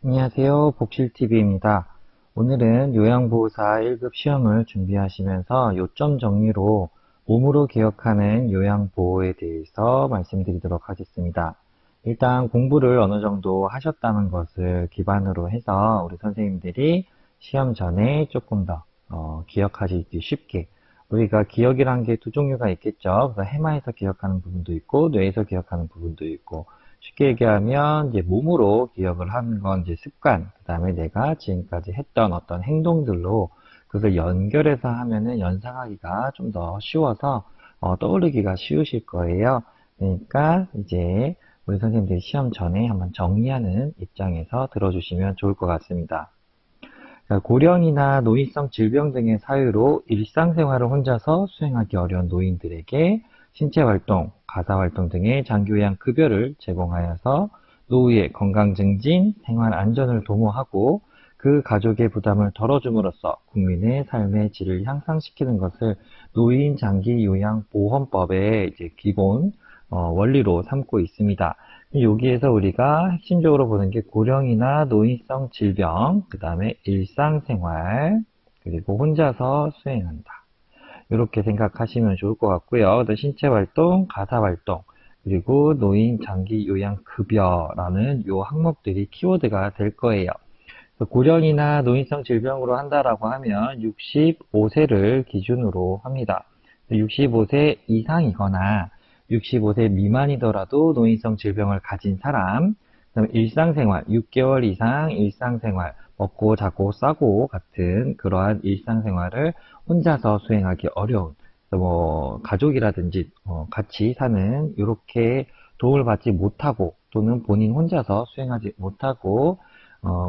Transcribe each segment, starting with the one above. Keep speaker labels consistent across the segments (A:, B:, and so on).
A: 안녕하세요. 복실TV입니다. 오늘은 요양보호사 1급 시험을 준비하시면서 요점 정리로 몸으로 기억하는 요양보호에 대해서 말씀드리도록 하겠습니다. 일단 공부를 어느 정도 하셨다는 것을 기반으로 해서 우리 선생님들이 시험 전에 조금 더 기억하시기 쉽게, 우리가 기억이란 게 두 종류가 있겠죠. 그래서 해마에서 기억하는 부분도 있고 뇌에서 기억하는 부분도 있고, 쉽게 얘기하면 이제 몸으로 기억을 하는 건 이제 습관, 그 다음에 내가 지금까지 했던 어떤 행동들로 그것을 연결해서 하면은 연상하기가 좀 더 쉬워서 떠오르기가 쉬우실 거예요. 그러니까 이제 우리 선생님들이 시험 전에 한번 정리하는 입장에서 들어주시면 좋을 것 같습니다. 자, 고령이나 노인성 질병 등의 사유로 일상생활을 혼자서 수행하기 어려운 노인들에게 신체활동, 가사활동 등의 장기요양 급여를 제공하여서 노후의 건강 증진, 생활 안전을 도모하고 그 가족의 부담을 덜어줌으로써 국민의 삶의 질을 향상시키는 것을 노인 장기요양보험법의 이제 기본 원리로 삼고 있습니다. 여기에서 우리가 핵심적으로 보는 게 고령이나 노인성 질병, 그 다음에 일상생활, 그리고 혼자서 수행한다. 이렇게 생각하시면 좋을 것 같고요. 또 신체활동, 가사활동, 그리고 노인 장기 요양급여라는 요 항목들이 키워드가 될 거예요. 고령이나 노인성 질병으로 한다라고 하면 65세를 기준으로 합니다. 65세 이상이거나 65세 미만이더라도 노인성 질병을 가진 사람, 그다음에 일상생활, 6개월 이상 일상생활, 먹고 자고 싸고 같은 그러한 일상생활을 혼자서 수행하기 어려운, 뭐 가족이라든지 같이 사는 이렇게 도움을 받지 못하고 또는 본인 혼자서 수행하지 못하고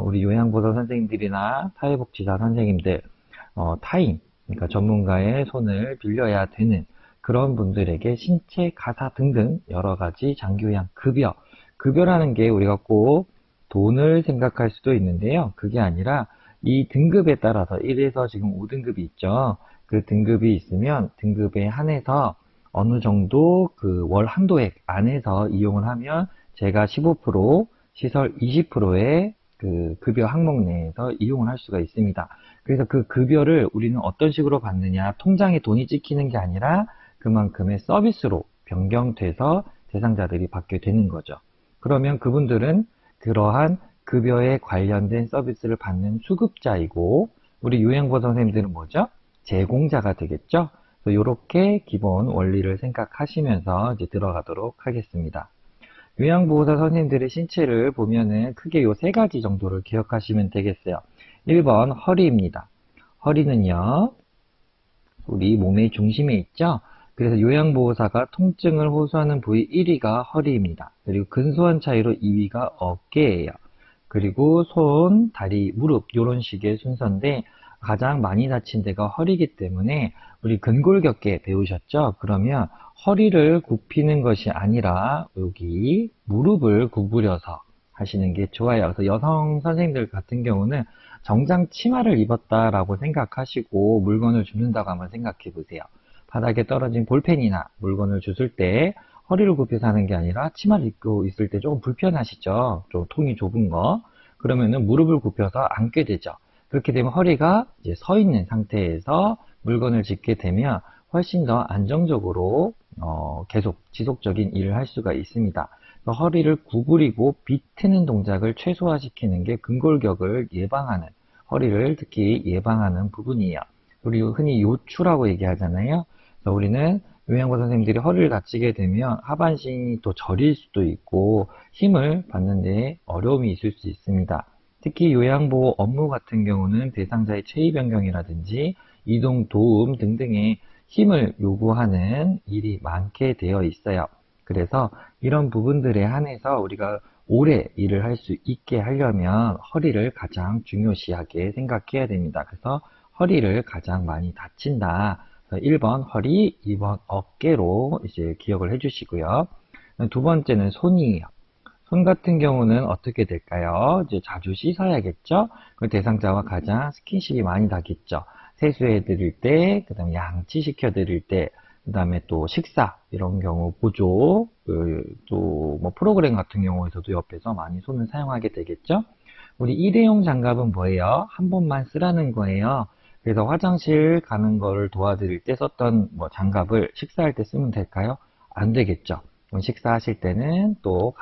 A: 우리 요양보호 선생님들이나 사회복지사 선생님들, 타인, 그러니까 전문가의 손을 빌려야 되는 그런 분들에게 신체, 가사 등등 여러 가지 장기요양 급여. 급여라는 게 우리가 꼭 돈을 생각할 수도 있는데요. 그게 아니라 이 등급에 따라서 1에서 지금 5등급이 있죠. 그 등급이 있으면 등급에 한해서 어느 정도 그 월 한도액 안에서 이용을 하면 제가 15%, 시설 20%의 그 급여 항목 내에서 이용을 할 수가 있습니다. 그래서 그 급여를 우리는 어떤 식으로 받느냐, 통장에 돈이 찍히는 게 아니라 그만큼의 서비스로 변경돼서 대상자들이 받게 되는 거죠. 그러면 그분들은 그러한 급여에 관련된 서비스를 받는 수급자이고, 우리 요양보호 선생님들은 뭐죠? 제공자가 되겠죠? 이렇게 기본 원리를 생각하시면서 이제 들어가도록 하겠습니다. 요양보호사 선생님들의 신체를 보면은 크게 요 세 가지 정도를 기억하시면 되겠어요. 1번 허리입니다. 허리는요, 우리 몸의 중심에 있죠? 그래서 요양보호사가 통증을 호소하는 부위 1위가 허리입니다. 그리고 근소한 차이로 2위가 어깨예요. 그리고 손, 다리, 무릎 이런 식의 순서인데 가장 많이 다친 데가 허리이기 때문에 우리 근골격계 배우셨죠? 그러면 허리를 굽히는 것이 아니라 여기 무릎을 구부려서 하시는 게 좋아요. 그래서 여성 선생님들 같은 경우는 정장 치마를 입었다라고 생각하시고 물건을 줍는다고 한번 생각해 보세요. 바닥에 떨어진 볼펜이나 물건을 주실 때 허리를 굽혀서 하는 게 아니라 치마를 입고 있을 때 조금 불편하시죠? 좀 통이 좁은 거. 그러면은 무릎을 굽혀서 앉게 되죠. 그렇게 되면 허리가 이제 서 있는 상태에서 물건을 짚게 되면 훨씬 더 안정적으로 계속 지속적인 일을 할 수가 있습니다. 허리를 구부리고 비트는 동작을 최소화시키는 게 근골격을 예방하는, 허리를 특히 예방하는 부분이에요. 우리 흔히 요추라고 얘기하잖아요. 그래서 우리는 요양보 선생님들이 허리를 다치게 되면 하반신이 또 저릴 수도 있고 힘을 받는 데 어려움이 있을 수 있습니다. 특히 요양보호 업무 같은 경우는 대상자의 체위 변경이라든지 이동 도움 등등의 힘을 요구하는 일이 많게 되어 있어요. 그래서 이런 부분들에 한해서 우리가 오래 일을 할 수 있게 하려면 허리를 가장 중요시하게 생각해야 됩니다. 그래서 허리를 가장 많이 다친다. 1번 허리, 2번 어깨로 이제 기억을 해주시고요. 두 번째는 손이에요. 손 같은 경우는 어떻게 될까요? 이제 자주 씻어야겠죠? 그 대상자와 가장 스킨십이 많이 닿겠죠. 세수해 드릴 때, 그 다음에 양치시켜 드릴 때, 그 다음에 또 식사, 이런 경우 보조, 또 뭐 프로그램 같은 경우에서도 옆에서 많이 손을 사용하게 되겠죠? 우리 일회용 장갑은 뭐예요? 한 번만 쓰라는 거예요. 그래서 화장실 가는 거를 도와드릴 때 썼던 뭐 장갑을 식사할 때 쓰면 될까요? 안 되겠죠. 그럼 식사하실 때는 또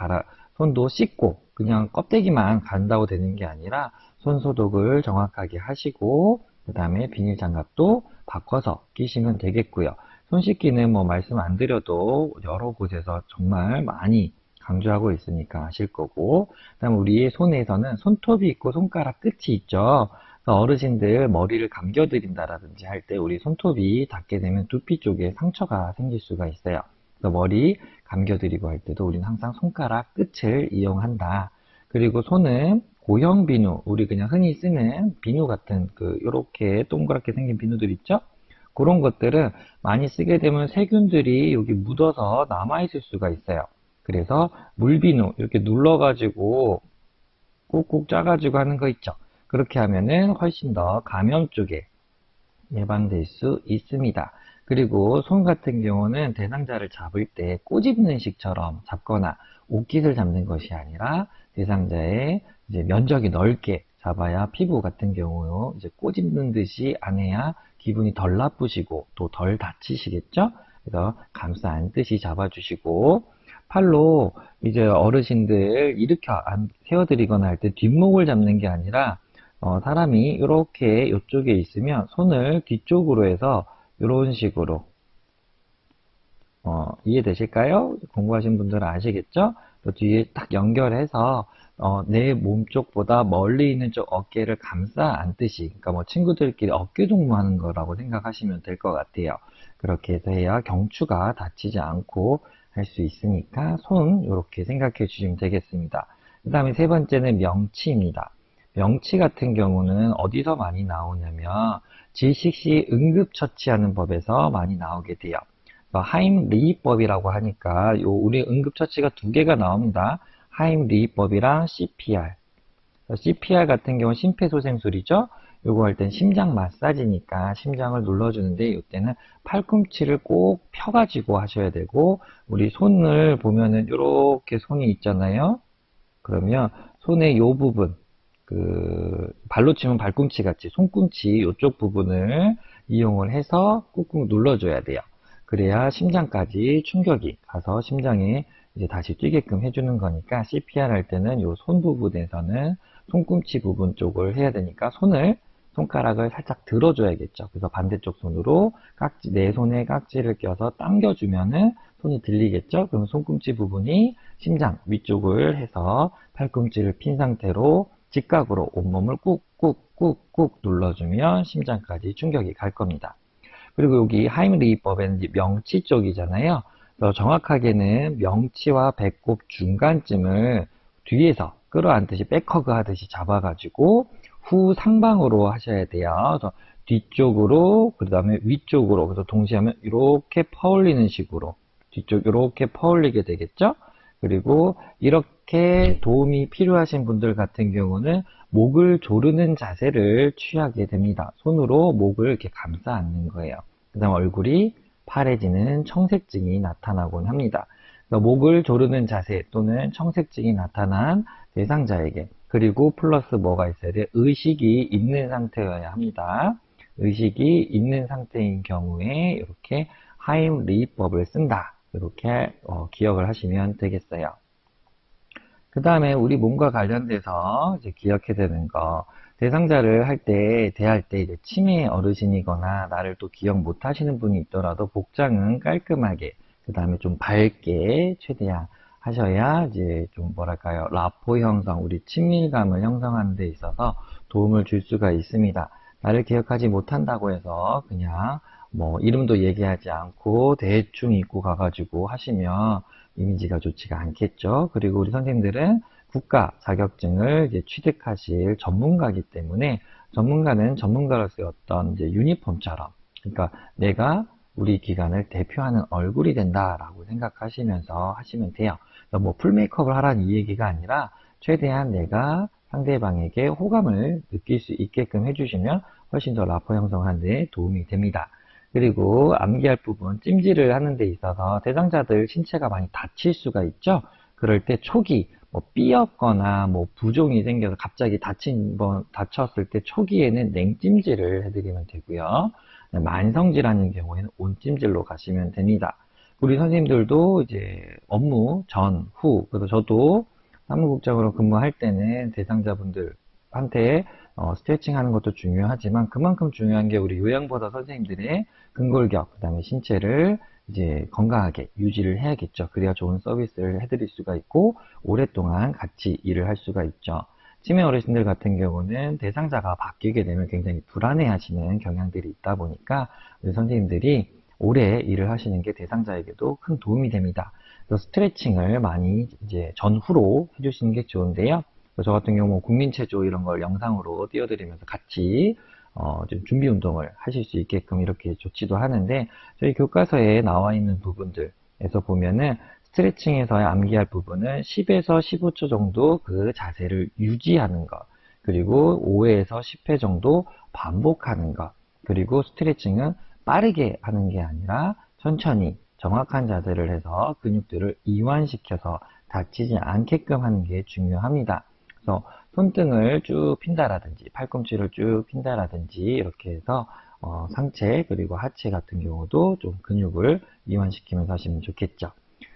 A: 손도 씻고 그냥 껍데기만 간다고 되는 게 아니라 손 소독을 정확하게 하시고 그 다음에 비닐 장갑도 바꿔서 끼시면 되겠고요. 손 씻기는 뭐 말씀 안 드려도 여러 곳에서 정말 많이 강조하고 있으니까 아실 거고, 그다음 우리 손에서는 손톱이 있고 손가락 끝이 있죠. 그래서 어르신들 머리를 감겨드린다라든지 할 때 우리 손톱이 닿게 되면 두피 쪽에 상처가 생길 수가 있어요. 그래서 머리 감겨드리고 할 때도 우리는 항상 손가락 끝을 이용한다. 그리고 손은 고형 비누, 우리 그냥 흔히 쓰는 비누 같은 요렇게 동그랗게 생긴 비누들 있죠? 그런 것들은 많이 쓰게 되면 세균들이 여기 묻어서 남아있을 수가 있어요. 그래서 물비누 이렇게 눌러가지고 꾹꾹 짜가지고 하는 거 있죠. 그렇게 하면은 훨씬 더 감염 쪽에 예방될 수 있습니다. 그리고 손 같은 경우는 대상자를 잡을 때 꼬집는 식처럼 잡거나 옷깃을 잡는 것이 아니라 대상자의 이제 면적이 넓게 잡아야 피부 같은 경우 이제 꼬집는 듯이 안 해야 기분이 덜 나쁘시고 또 덜 다치시겠죠? 그래서 감싸 안듯이 잡아주시고 팔로 이제 어르신들 일으켜 세워드리거나 할 때 뒷목을 잡는 게 아니라 사람이 이렇게 이쪽에 있으면 손을 뒤쪽으로 해서 이런 식으로 이해되실까요? 공부하신 분들은 아시겠죠? 또 뒤에 딱 연결해서 내 몸 쪽보다 멀리 있는 쪽 어깨를 감싸 안듯이, 그러니까 뭐 친구들끼리 어깨 동무하는 거라고 생각하시면 될 것 같아요. 그렇게 해서 해야 경추가 다치지 않고 할 수 있으니까 손 이렇게 생각해 주시면 되겠습니다. 그 다음에 세 번째는 명치입니다. 명치 같은 경우는 어디서 많이 나오냐면 질식시 응급처치하는 법에서 많이 나오게 돼요. 하임리히법이라고 하니까 우리 응급처치가 두 개가 나옵니다. 하임리히법이랑 CPR. CPR 같은 경우는 심폐소생술이죠. 요거 할 땐 심장 마사지니까 심장을 눌러주는데 이때는 팔꿈치를 꼭 펴가지고 하셔야 되고, 우리 손을 보면은 이렇게 손이 있잖아요. 그러면 손의 요 부분, 발로 치면 발꿈치 같이 손꿈치 요쪽 부분을 이용을 해서 꾹꾹 눌러줘야 돼요. 그래야 심장까지 충격이 가서 심장에 이제 다시 뛰게끔 해주는 거니까 CPR 할 때는 요 손 부분에서는 손꿈치 부분 쪽을 해야 되니까 손가락을 살짝 들어줘야겠죠. 그래서 반대쪽 손으로 내 손에 깍지를 껴서 당겨주면은 손이 들리겠죠. 그럼 손꿈치 부분이 심장 위쪽을 해서 팔꿈치를 핀 상태로 직각으로 온몸을 꾹꾹꾹꾹 눌러주면 심장까지 충격이 갈 겁니다. 그리고 여기 하임리히법에는 명치 쪽이잖아요. 그래서 정확하게는 명치와 배꼽 중간쯤을 뒤에서 끌어안듯이 백허그 하듯이 잡아가지고 후 상방으로 하셔야 돼요. 그래서 뒤쪽으로, 그 다음에 위쪽으로, 그래서 동시에 하면 이렇게 퍼올리는 식으로 뒤쪽 이렇게 퍼올리게 되겠죠? 그리고 이렇게 도움이 필요하신 분들 같은 경우는 목을 조르는 자세를 취하게 됩니다. 손으로 목을 이렇게 감싸 안는 거예요. 그 다음 얼굴이 파래지는 청색증이 나타나곤 합니다. 그러니까 목을 조르는 자세 또는 청색증이 나타난 대상자에게, 그리고 플러스 뭐가 있어야 돼? 의식이 있는 상태여야 합니다. 의식이 있는 상태인 경우에 이렇게 하임리히법을 쓴다. 이렇게 기억을 하시면 되겠어요. 그 다음에 우리 몸과 관련돼서 이제 기억해야 되는 거, 대상자를 대할 때 이제 치매 어르신이거나 나를 또 기억 못 하시는 분이 있더라도 복장은 깔끔하게, 그 다음에 좀 밝게 최대한 하셔야 이제 좀 뭐랄까요, 라포 형성, 우리 친밀감을 형성하는 데 있어서 도움을 줄 수가 있습니다. 나를 기억하지 못한다고 해서 그냥 뭐 이름도 얘기하지 않고 대충 입고 가가지고 하시면 이미지가 좋지가 않겠죠. 그리고 우리 선생님들은 국가 자격증을 이제 취득하실 전문가이기 때문에 전문가는 전문가로서의 어떤 이제 유니폼처럼, 그러니까 내가 우리 기관을 대표하는 얼굴이 된다라고 생각하시면서 하시면 돼요. 그러니까 뭐 풀 메이크업을 하라는 이 얘기가 아니라 최대한 내가 상대방에게 호감을 느낄 수 있게끔 해주시면 훨씬 더 라포 형성하는 데 도움이 됩니다. 그리고 암기할 부분, 찜질을 하는 데 있어서 대상자들 신체가 많이 다칠 수가 있죠. 그럴 때 초기 뭐 삐었거나 뭐 부종이 생겨서 갑자기 다쳤을 때 초기에는 냉찜질을 해드리면 되고요. 만성질환인 경우에는 온찜질로 가시면 됩니다. 우리 선생님들도 이제 업무 전, 후, 그래서 저도 사무국장으로 근무할 때는 대상자분들한테 스트레칭 하는 것도 중요하지만 그만큼 중요한 게 우리 요양보다 선생님들의 근골격, 그 다음에 신체를 이제 건강하게 유지를 해야겠죠. 그래야 좋은 서비스를 해드릴 수가 있고 오랫동안 같이 일을 할 수가 있죠. 치매 어르신들 같은 경우는 대상자가 바뀌게 되면 굉장히 불안해 하시는 경향들이 있다 보니까 우리 선생님들이 오래 일을 하시는 게 대상자에게도 큰 도움이 됩니다. 그래서 스트레칭을 많이 이제 전후로 해주시는 게 좋은데요. 저 같은 경우 국민체조 이런 걸 영상으로 띄워드리면서 같이 좀 준비 운동을 하실 수 있게끔 이렇게 조치도 하는데 저희 교과서에 나와 있는 부분들에서 보면은 스트레칭에서의 암기할 부분은 10에서 15초 정도 그 자세를 유지하는 것, 그리고 5회에서 10회 정도 반복하는 것, 그리고 스트레칭은 빠르게 하는 게 아니라 천천히 정확한 자세를 해서 근육들을 이완시켜서 다치지 않게끔 하는 게 중요합니다. 그래서 손등을 쭉 핀다라든지 팔꿈치를 쭉 핀다라든지 이렇게 해서 상체 그리고 하체 같은 경우도 좀 근육을 이완시키면서 하시면 좋겠죠.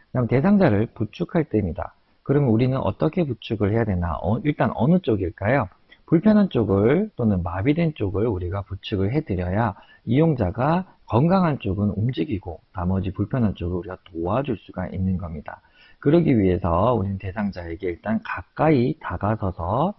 A: 그다음 대상자를 부축할 때입니다. 그러면 우리는 어떻게 부축을 해야 되나? 일단 어느 쪽일까요? 불편한 쪽을 또는 마비된 쪽을 우리가 부축을 해드려야 이용자가 건강한 쪽은 움직이고 나머지 불편한 쪽을 우리가 도와줄 수가 있는 겁니다. 그러기 위해서 우리는 대상자에게 일단 가까이 다가서서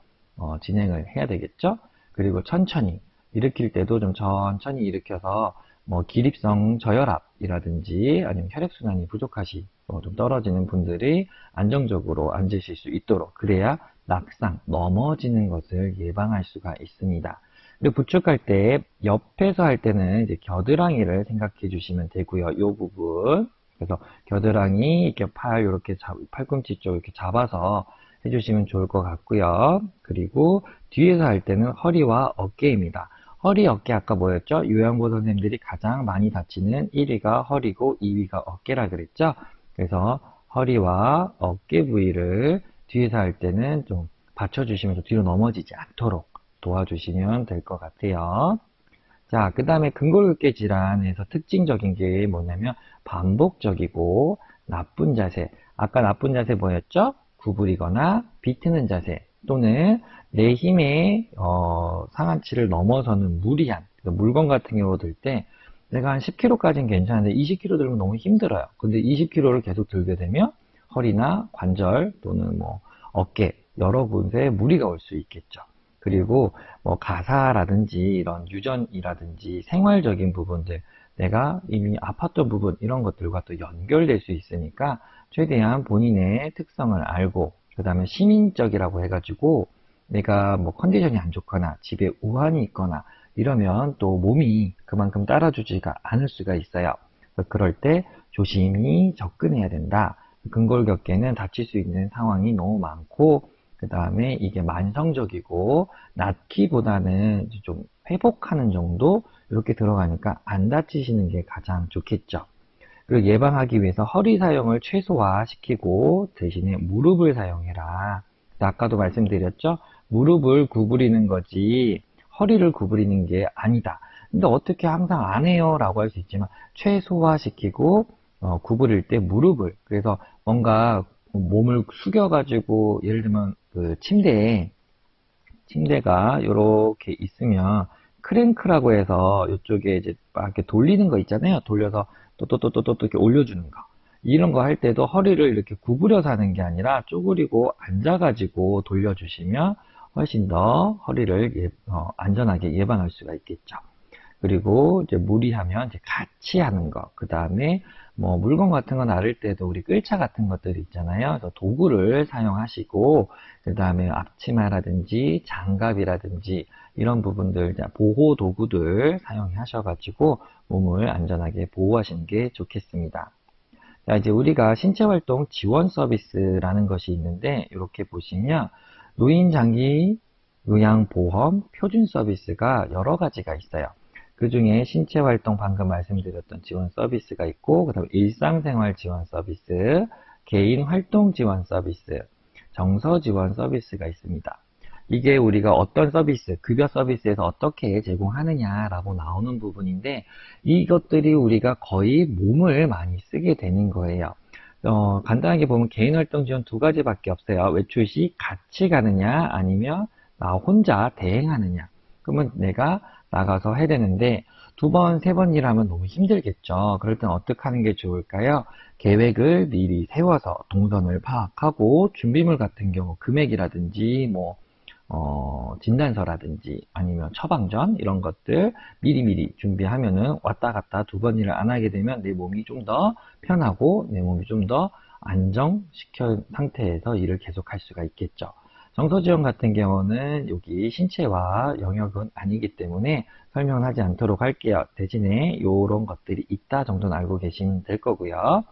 A: 진행을 해야 되겠죠? 그리고 천천히 일으킬 때도 좀 천천히 일으켜서 뭐 기립성 저혈압이라든지 아니면 혈액순환이 부족하시고 좀 떨어지는 분들이 안정적으로 앉으실 수 있도록 그래야 낙상, 넘어지는 것을 예방할 수가 있습니다. 그리고 부축할 때 옆에서 할 때는 이제 겨드랑이를 생각해 주시면 되고요. 이 부분. 그래서 겨드랑이 이렇게 이렇게 팔꿈치 쪽 이렇게 잡아서 해주시면 좋을 것 같고요. 그리고 뒤에서 할 때는 허리와 어깨입니다. 허리, 어깨 아까 뭐였죠? 요양보 선생님들이 가장 많이 다치는 1위가 허리고 2위가 어깨라 그랬죠? 그래서 허리와 어깨 부위를 뒤에서 할 때는 좀 받쳐주시면서 뒤로 넘어지지 않도록 도와주시면 될 것 같아요. 자, 그 다음에 근골격계 질환에서 특징적인 게 뭐냐면 반복적이고 나쁜 자세. 아까 나쁜 자세 뭐였죠? 구부리거나 비트는 자세 또는 내 힘의 상한치를 넘어서는 무리한 물건 같은 경우 들 때 내가 한 10kg까지는 괜찮은데 20kg 들면 너무 힘들어요. 근데 20kg를 계속 들게 되면 허리나 관절 또는 뭐 어깨 여러 곳에 무리가 올 수 있겠죠. 그리고 뭐 가사라든지 이런 유전이라든지 생활적인 부분들 내가 이미 아팠던 부분 이런 것들과 또 연결될 수 있으니까 최대한 본인의 특성을 알고 그 다음에 시민적이라고 해가지고 내가 뭐 컨디션이 안 좋거나 집에 우환이 있거나 이러면 또 몸이 그만큼 따라주지가 않을 수가 있어요. 그럴 때 조심히 접근해야 된다. 근골격계는 다칠 수 있는 상황이 너무 많고 그 다음에 이게 만성적이고 낫기보다는 좀 회복하는 정도 이렇게 들어가니까 안 다치시는 게 가장 좋겠죠. 그리고 예방하기 위해서 허리 사용을 최소화시키고 대신에 무릎을 사용해라. 아까도 말씀드렸죠? 무릎을 구부리는 거지 허리를 구부리는 게 아니다. 근데 어떻게 항상 안 해요? 라고 할 수 있지만 최소화시키고 구부릴 때 무릎을 그래서 뭔가 몸을 숙여가지고 예를 들면 그 침대가 이렇게 있으면 크랭크라고 해서 이쪽에 이제 막 이렇게 돌리는 거 있잖아요. 돌려서 또 이렇게 올려주는 거. 이런 거 할 때도 허리를 이렇게 구부려서 하는 게 아니라 쪼그리고 앉아가지고 돌려주시면 훨씬 더 허리를 안전하게 예방할 수가 있겠죠. 그리고 이제 무리하면 이제 같이 하는 거. 그 다음에 뭐 물건 같은 거 나를 때도 우리 끌차 같은 것들 있잖아요. 그래서 도구를 사용하시고 그 다음에 앞치마라든지 장갑이라든지 이런 부분들 보호 도구들 사용하셔가지고 몸을 안전하게 보호하시는 게 좋겠습니다. 자, 이제 우리가 신체활동 지원 서비스라는 것이 있는데 이렇게 보시면 노인장기 요양보험 표준 서비스가 여러 가지가 있어요. 그 중에 신체활동 방금 말씀드렸던 지원 서비스가 있고 그 다음에 일상생활 지원 서비스, 개인활동 지원 서비스, 정서 지원 서비스가 있습니다. 이게 우리가 어떤 서비스, 급여 서비스에서 어떻게 제공하느냐라고 나오는 부분인데 이것들이 우리가 거의 몸을 많이 쓰게 되는 거예요. 간단하게 보면 개인활동 지원 두 가지밖에 없어요. 외출 시 같이 가느냐 아니면 나 혼자 대행하느냐. 그러면 내가 나가서 해야 되는데 두 번, 세 번 일하면 너무 힘들겠죠. 그럴 땐 어떻게 하는 게 좋을까요? 계획을 미리 세워서 동선을 파악하고 준비물 같은 경우 금액이라든지 진단서라든지 아니면 처방전 이런 것들 미리미리 준비하면은 왔다 갔다 두 번 일을 안 하게 되면 내 몸이 좀 더 편하고 내 몸이 좀 더 안정시켜 상태에서 일을 계속할 수가 있겠죠. 정서지원 같은 경우는 여기 신체와 영역은 아니기 때문에 설명은 하지 않도록 할게요. 대신에 이런 것들이 있다 정도는 알고 계시면 될 거고요.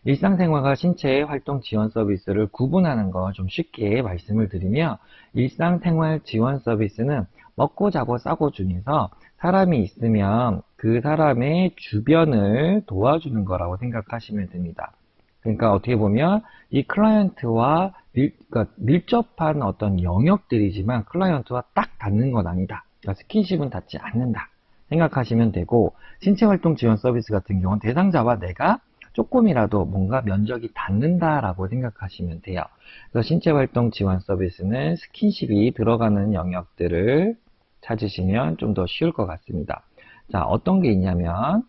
A: 일상생활과 신체 활동 지원 서비스를 구분하는 거 좀 쉽게 말씀을 드리면 일상생활 지원 서비스는 먹고 자고 싸고 중에서 사람이 있으면 그 사람의 주변을 도와주는 거라고 생각하시면 됩니다. 그러니까 어떻게 보면 이 클라이언트와 그러니까 밀접한 어떤 영역들이지만 클라이언트와 딱 닿는 건 아니다. 그러니까 스킨십은 닿지 않는다. 생각하시면 되고 신체활동 지원 서비스 같은 경우는 대상자와 내가 조금이라도 뭔가 면적이 닿는다라고 생각하시면 돼요. 그래서 신체활동 지원 서비스는 스킨십이 들어가는 영역들을 찾으시면 좀 더 쉬울 것 같습니다. 자, 어떤 게 있냐면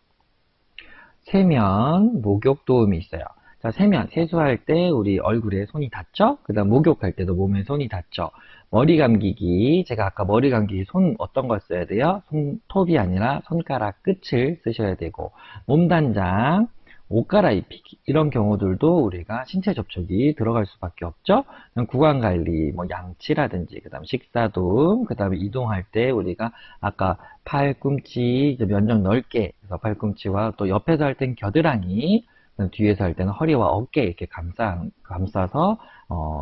A: 세면, 목욕 도움이 있어요. 자, 세면, 세수할 때 우리 얼굴에 손이 닿죠? 그 다음 목욕할 때도 몸에 손이 닿죠? 머리 감기기, 제가 아까 머리 감기기 손 어떤 걸 써야 돼요? 손톱이 아니라 손가락 끝을 쓰셔야 되고 몸단장, 옷 갈아입히기 이런 경우들도 우리가 신체 접촉이 들어갈 수밖에 없죠. 구강관리, 뭐 양치라든지 그다음 식사도움, 그다음에 이동할 때 우리가 아까 팔꿈치 면적 넓게 그래서 팔꿈치와 또 옆에서 할 땐 겨드랑이, 뒤에서 할 때는 허리와 어깨 이렇게 감싸서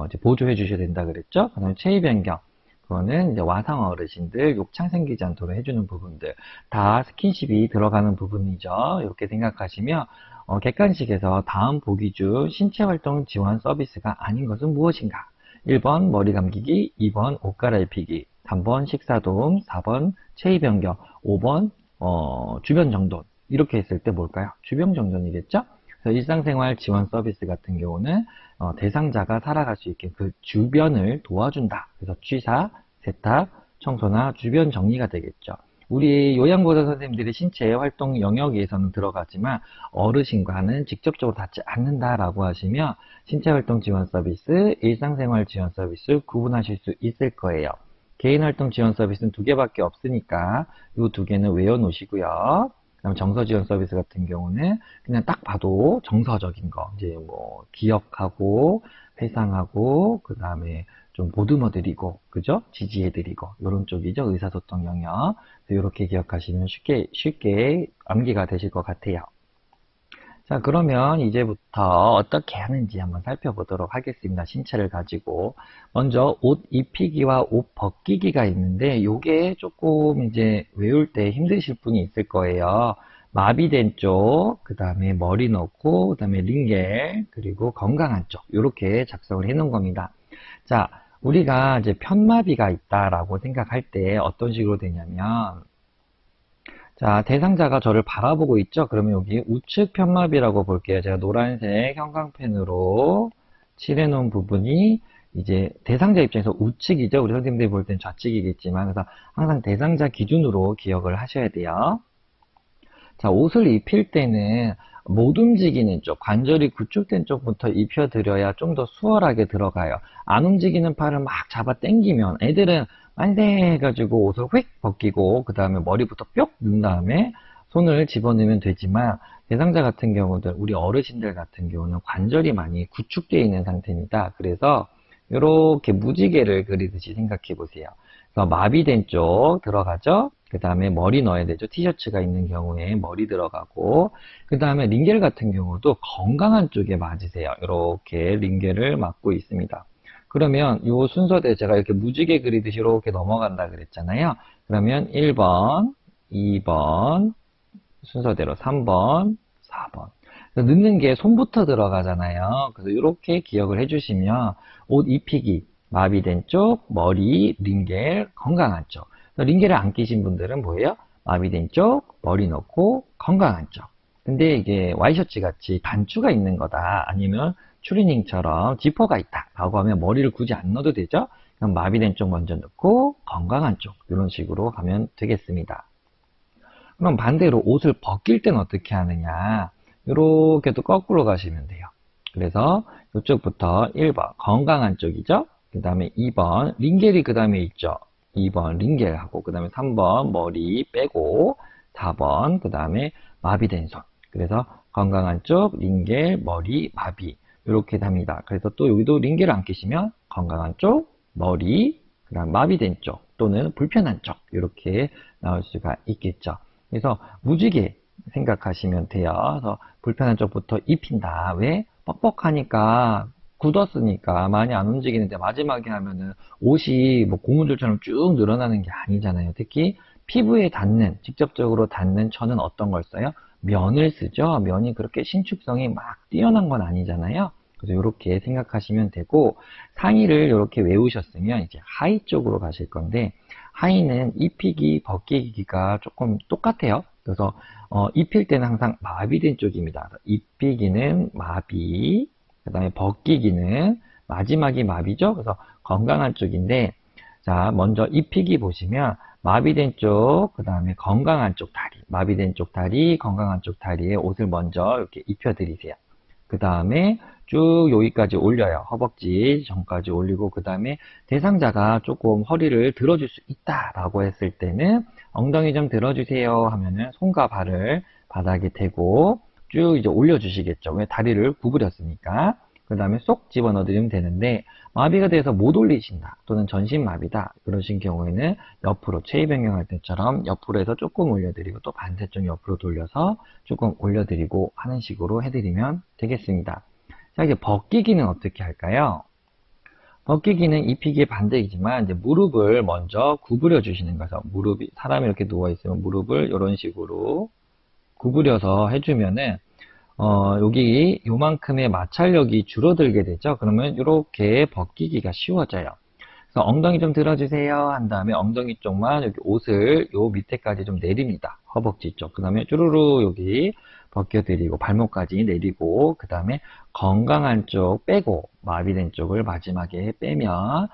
A: 이제 보조해 주셔야 된다 그랬죠. 그다음에 체위 변경. 그거는 이제 와상 어르신들 욕창 생기지 않도록 해주는 부분들 다 스킨십이 들어가는 부분이죠. 이렇게 생각하시면 객관식에서 다음 보기 중 신체활동 지원 서비스가 아닌 것은 무엇인가? 1번 머리 감기기, 2번 옷 갈아입히기, 3번 식사도움, 4번 체위 변경, 5번 주변 정돈. 이렇게 했을 때 뭘까요? 주변 정돈이겠죠? 그래서 일상생활 지원 서비스 같은 경우는 대상자가 살아갈 수 있게 그 주변을 도와준다. 그래서 취사, 세탁, 청소나 주변 정리가 되겠죠. 우리 요양보호사 선생님들이 신체 활동 영역에서는 들어가지만 어르신과는 직접적으로 닿지 않는다라고 하시면 신체활동 지원 서비스, 일상생활 지원 서비스 구분하실 수 있을 거예요. 개인활동 지원 서비스는 두 개밖에 없으니까 이 두 개는 외워놓으시고요. 그다음 정서 지원 서비스 같은 경우는 그냥 딱 봐도 정서적인 거, 이제 뭐 기억하고 회상하고 그 다음에 좀 보듬어드리고, 그죠? 지지해드리고 이런 쪽이죠. 의사소통 영역. 이렇게 기억하시면 쉽게 암기가 되실 것 같아요. 자, 그러면 이제부터 어떻게 하는지 한번 살펴보도록 하겠습니다. 신체를 가지고. 먼저 옷 입히기와 옷 벗기기가 있는데 요게 조금 이제 외울 때 힘드실 분이 있을 거예요. 마비된 쪽, 그 다음에 머리 넣고, 그 다음에 링겔, 그리고 건강한 쪽 이렇게 작성을 해 놓은 겁니다. 자, 우리가 이제 편마비가 있다라고 생각할 때 어떤 식으로 되냐면 자, 대상자가 저를 바라보고 있죠? 그러면 여기 우측 편마비라고 볼게요. 제가 노란색 형광펜으로 칠해놓은 부분이 이제 대상자 입장에서 우측이죠? 우리 선생님들이 볼 땐 좌측이겠지만, 그래서 항상 대상자 기준으로 기억을 하셔야 돼요. 자, 옷을 입힐 때는 못 움직이는 쪽, 관절이 구축된 쪽부터 입혀드려야 좀 더 수월하게 들어가요. 안 움직이는 팔을 막 잡아 당기면 애들은 만세 해가지고 옷을 휙 벗기고 그 다음에 머리부터 뿅 넣은 다음에 손을 집어넣으면 되지만 대상자 같은 경우들, 우리 어르신들 같은 경우는 관절이 많이 구축되어 있는 상태입니다. 그래서 이렇게 무지개를 그리듯이 생각해 보세요. 그래서 마비된 쪽 들어가죠. 그 다음에 머리 넣어야 되죠. 티셔츠가 있는 경우에 머리 들어가고, 그 다음에 링겔 같은 경우도 건강한 쪽에 맞으세요. 이렇게 링겔을 맞고 있습니다. 그러면 이 순서대로 제가 이렇게 무지개 그리듯이 이렇게 넘어간다 그랬잖아요. 그러면 1번, 2번, 순서대로 3번, 4번. 그래서 넣는 게 손부터 들어가잖아요. 그래서 이렇게 기억을 해주시면 옷 입히기, 마비된 쪽, 머리, 링겔, 건강한 쪽. 그래서 링겔을 안 끼신 분들은 뭐예요? 마비된 쪽, 머리 넣고 건강한 쪽. 근데 이게 와이셔츠 같이 단추가 있는 거다. 아니면 추리닝처럼 지퍼가 있다. 라고 하면 머리를 굳이 안 넣어도 되죠? 그럼 마비된 쪽 먼저 넣고 건강한 쪽. 이런 식으로 가면 되겠습니다. 그럼 반대로 옷을 벗길 때는 어떻게 하느냐? 이렇게 또 거꾸로 가시면 돼요. 그래서 이쪽부터 1번 건강한 쪽이죠. 그 다음에 2번 링겔이 그 다음에 있죠. 2번 링겔하고 그 다음에 3번 머리 빼고 4번 그 다음에 마비된 손. 그래서 건강한 쪽 링겔 머리 마비 이렇게 답니다. 그래서 또 여기도 링겔을 안 끼시면 건강한 쪽 머리 그 다음 마비된 쪽 또는 불편한 쪽 이렇게 나올 수가 있겠죠. 그래서 무지개 생각하시면 돼요. 그래서 불편한 쪽부터 입힌다. 왜? 뻑뻑하니까 굳었으니까 많이 안 움직이는데 마지막에 하면은 옷이 뭐 고무줄처럼 쭉 늘어나는 게 아니잖아요. 특히 피부에 닿는, 직접적으로 닿는 천은 어떤 걸 써요? 면을 쓰죠. 면이 그렇게 신축성이 막 뛰어난 건 아니잖아요. 그래서 이렇게 생각하시면 되고 상의를 이렇게 외우셨으면 이제 하의 쪽으로 가실 건데 하의는 입히기, 벗기기가 조금 똑같아요. 그래서 입힐 때는 항상 마비된 쪽입니다. 입히기는 마비, 그 다음에 벗기기는 마지막이 마비죠. 그래서 건강한 쪽인데 자 먼저 입히기 보시면 마비된 쪽, 그 다음에 건강한 쪽 다리, 마비된 쪽 다리, 건강한 쪽 다리에 옷을 먼저 이렇게 입혀드리세요. 그 다음에 쭉 여기까지 올려요. 허벅지 전까지 올리고 그 다음에 대상자가 조금 허리를 들어줄 수 있다라고 했을 때는 엉덩이 좀 들어주세요 하면은 손과 발을 바닥에 대고 쭉 이제 올려주시겠죠. 왜 다리를 구부렸으니까. 그 다음에 쏙 집어넣어 드리면 되는데 마비가 돼서 못 올리신다 또는 전신마비다 그러신 경우에는 옆으로 체위 변경할 때처럼 옆으로 해서 조금 올려드리고 또 반대쪽 옆으로 돌려서 조금 올려드리고 하는 식으로 해드리면 되겠습니다. 자 이제 벗기기는 어떻게 할까요? 벗기기는 입히기의 반대이지만 이제 무릎을 먼저 구부려 주시는 거죠. 무릎이 사람이 이렇게 누워 있으면 무릎을 이런 식으로 구부려서 해주면은 여기 요만큼의 마찰력이 줄어들게 되죠. 그러면 이렇게 벗기기가 쉬워져요. 그래서 엉덩이 좀 들어주세요 한 다음에 엉덩이 쪽만 여기 옷을 요 밑에까지 좀 내립니다. 허벅지 쪽. 그 다음에 쭈루루 여기 벗겨드리고 발목까지 내리고 그 다음에 건강한 쪽 빼고 마비된 쪽을 마지막에 빼면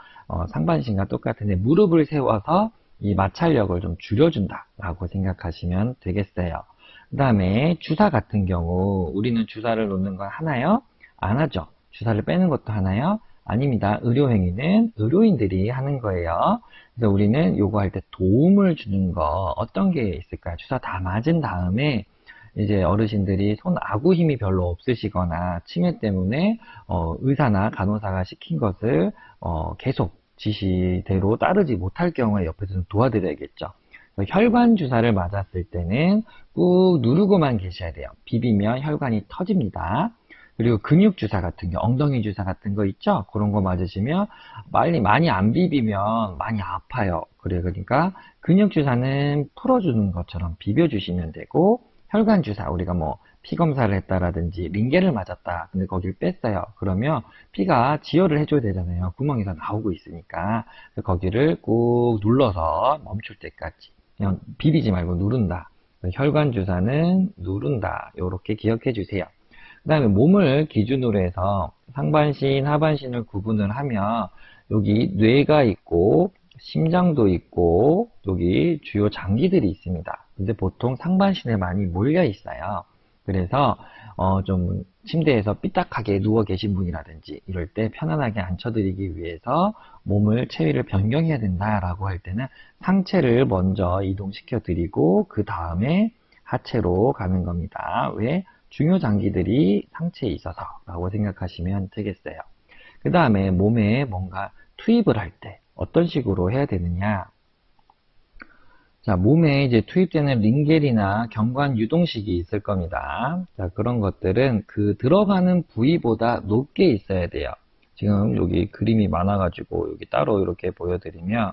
A: 상반신과 똑같은데 무릎을 세워서 이 마찰력을 좀 줄여준다 라고 생각하시면 되겠어요. 그 다음에 주사 같은 경우 우리는 주사를 놓는 건 하나요? 안 하죠. 주사를 빼는 것도 하나요? 아닙니다. 의료행위는 의료인들이 하는 거예요. 그래서 우리는 요거 할 때 도움을 주는 거 어떤 게 있을까요? 주사 다 맞은 다음에 이제 어르신들이 손 아구 힘이 별로 없으시거나 치매 때문에 의사나 간호사가 시킨 것을 계속 지시대로 따르지 못할 경우에 옆에서 좀 도와드려야겠죠. 혈관 주사를 맞았을 때는 꾹 누르고만 계셔야 돼요. 비비면 혈관이 터집니다. 그리고 근육 주사 같은 거, 엉덩이 주사 같은 거 있죠? 그런 거 맞으시면 많이 안 비비면 많이 아파요. 그러니까 근육 주사는 풀어주는 것처럼 비벼주시면 되고 혈관 주사, 우리가 뭐 피 검사를 했다라든지 링겔을 맞았다. 근데 거길 뺐어요. 그러면 피가 지혈을 해줘야 되잖아요. 구멍에서 나오고 있으니까. 거기를 꾹 눌러서 멈출 때까지. 그냥 비비지 말고 누른다. 혈관 주사는 누른다. 이렇게 기억해 주세요. 그 다음에 몸을 기준으로 해서 상반신, 하반신을 구분을 하면 여기 뇌가 있고 심장도 있고 여기 주요 장기들이 있습니다. 근데 보통 상반신에 많이 몰려 있어요. 그래서 좀 침대에서 삐딱하게 누워 계신 분이라든지 이럴 때 편안하게 앉혀드리기 위해서 몸을 체위를 변경해야 된다라고 할 때는 상체를 먼저 이동시켜 드리고 그 다음에 하체로 가는 겁니다. 왜? 중요 장기들이 상체에 있어서 라고 생각하시면 되겠어요. 그 다음에 몸에 뭔가 투입을 할 때 어떤 식으로 해야 되느냐. 자, 몸에 이제 투입되는 링겔이나 경관 유동식이 있을 겁니다. 자, 그런 것들은 그 들어가는 부위보다 높게 있어야 돼요. 지금 여기 그림이 많아가지고 여기 따로 이렇게 보여드리면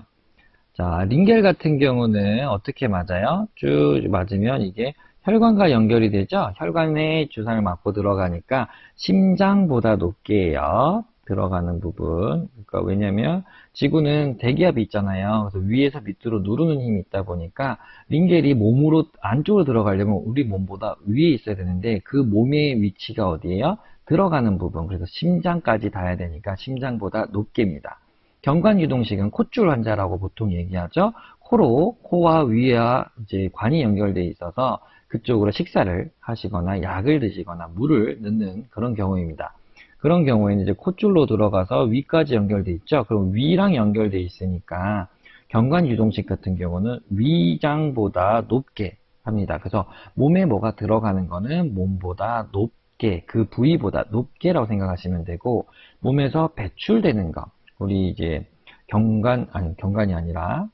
A: 자, 링겔 같은 경우는 어떻게 맞아요? 쭉 맞으면 이게 혈관과 연결이 되죠? 혈관에 주사를 맞고 들어가니까 심장보다 높게 해요. 들어가는 부분. 그러니까 왜냐면 지구는 대기압이 있잖아요. 그래서 위에서 밑으로 누르는 힘이 있다 보니까 링겔이 몸으로 안쪽으로 들어가려면 우리 몸보다 위에 있어야 되는데 그 몸의 위치가 어디예요? 들어가는 부분. 그래서 심장까지 닿아야 되니까 심장보다 높게입니다. 경관유동식은 콧줄 환자라고 보통 얘기하죠. 코로 코와 위와 이제 관이 연결되어 있어서 그쪽으로 식사를 하시거나 약을 드시거나 물을 넣는 그런 경우입니다. 그런 경우에는 이제 콧줄로 들어가서 위까지 연결돼 있죠. 그럼 위랑 연결돼 있으니까 경관유동식 같은 경우는 위장보다 높게 합니다. 그래서 몸에 뭐가 들어가는 거는 몸보다 높게, 그 부위보다 높게라고 생각하시면 되고, 몸에서 배출되는 거, 우리 이제 경관이 아니라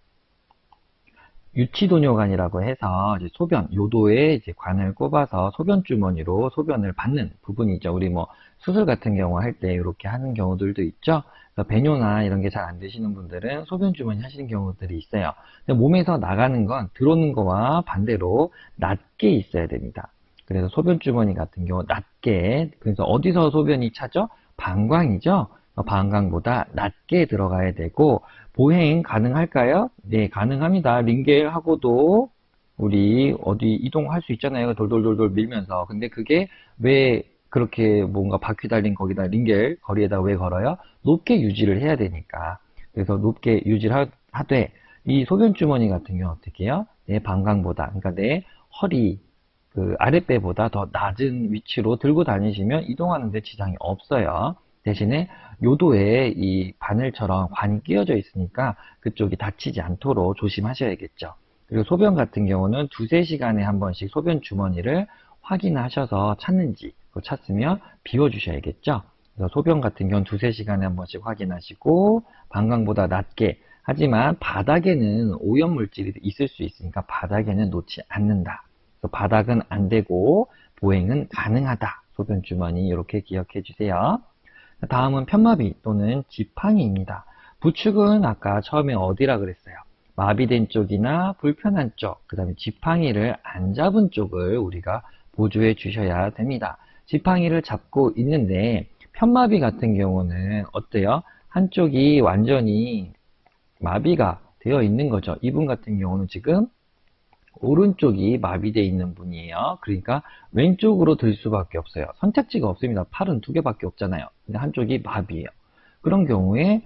A: 유치도뇨관이라고 해서 이제 소변, 요도에 이제 관을 꼽아서 소변 주머니로 소변을 받는 부분이죠. 우리 뭐 수술 같은 경우 할 때 이렇게 하는 경우들도 있죠. 그래서 배뇨나 이런 게 잘 안 되시는 분들은 소변 주머니 하시는 경우들이 있어요. 근데 몸에서 나가는 건 들어오는 거와 반대로 낮게 있어야 됩니다. 그래서 소변 주머니 같은 경우 낮게, 그래서 어디서 소변이 차죠? 방광이죠. 방광보다 낮게 들어가야 되고, 보행 가능할까요? 네, 가능합니다. 링겔하고도 우리 어디 이동할 수 있잖아요. 돌돌돌돌 밀면서. 근데 그게 왜 그렇게 뭔가 바퀴 달린 거기다 링겔 거리에다 왜 걸어요? 높게 유지를 해야 되니까. 그래서 높게 유지를 하되, 이 소변 주머니 같은 경우 어떻게 해요? 내 방광보다, 그러니까 내 허리, 그 아랫배보다 더 낮은 위치로 들고 다니시면 이동하는데 지장이 없어요. 대신에 요도에 이 바늘처럼 관이 끼워져 있으니까 그쪽이 다치지 않도록 조심하셔야겠죠. 그리고 소변 같은 경우는 두세 시간에 한 번씩 소변 주머니를 확인하셔서 찾는지, 찾으면 비워주셔야겠죠. 그래서 소변 같은 경우는 두세 시간에 한 번씩 확인하시고, 방광보다 낮게, 하지만 바닥에는 오염물질이 있을 수 있으니까 바닥에는 놓지 않는다. 그래서 바닥은 안 되고 보행은 가능하다. 소변 주머니 이렇게 기억해 주세요. 다음은 편마비 또는 지팡이입니다. 부축은 아까 처음에 어디라 그랬어요? 마비된 쪽이나 불편한 쪽, 그 다음에 지팡이를 안 잡은 쪽을 우리가 보조해 주셔야 됩니다. 지팡이를 잡고 있는데 편마비 같은 경우는 어때요? 한쪽이 완전히 마비가 되어 있는 거죠. 이분 같은 경우는 지금 오른쪽이 마비되어 있는 분이에요. 그러니까 왼쪽으로 들 수밖에 없어요. 선택지가 없습니다. 팔은 두 개밖에 없잖아요. 근데 한쪽이 마비예요. 그런 경우에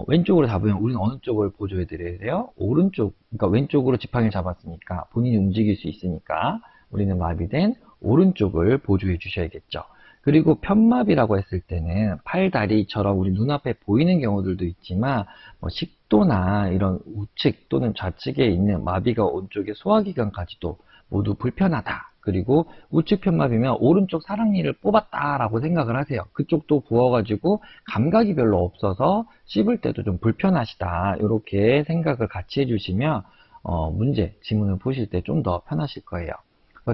A: 왼쪽으로 잡으면 우리는 어느 쪽을 보조해 드려야 돼요? 오른쪽, 그러니까 왼쪽으로 지팡이를 잡았으니까 본인이 움직일 수 있으니까 우리는 마비된 오른쪽을 보조해 주셔야겠죠. 그리고 편마비라고 했을 때는 팔, 다리처럼 우리 눈앞에 보이는 경우들도 있지만 뭐 식도나 이런 우측 또는 좌측에 있는 마비가 온 쪽의 소화기관까지도 모두 불편하다. 그리고 우측 편마비면 오른쪽 사랑니를 뽑았다라고 생각을 하세요. 그쪽도 부어가지고 감각이 별로 없어서 씹을 때도 좀 불편하시다. 이렇게 생각을 같이 해주시면 지문을 보실 때 좀 더 편하실 거예요.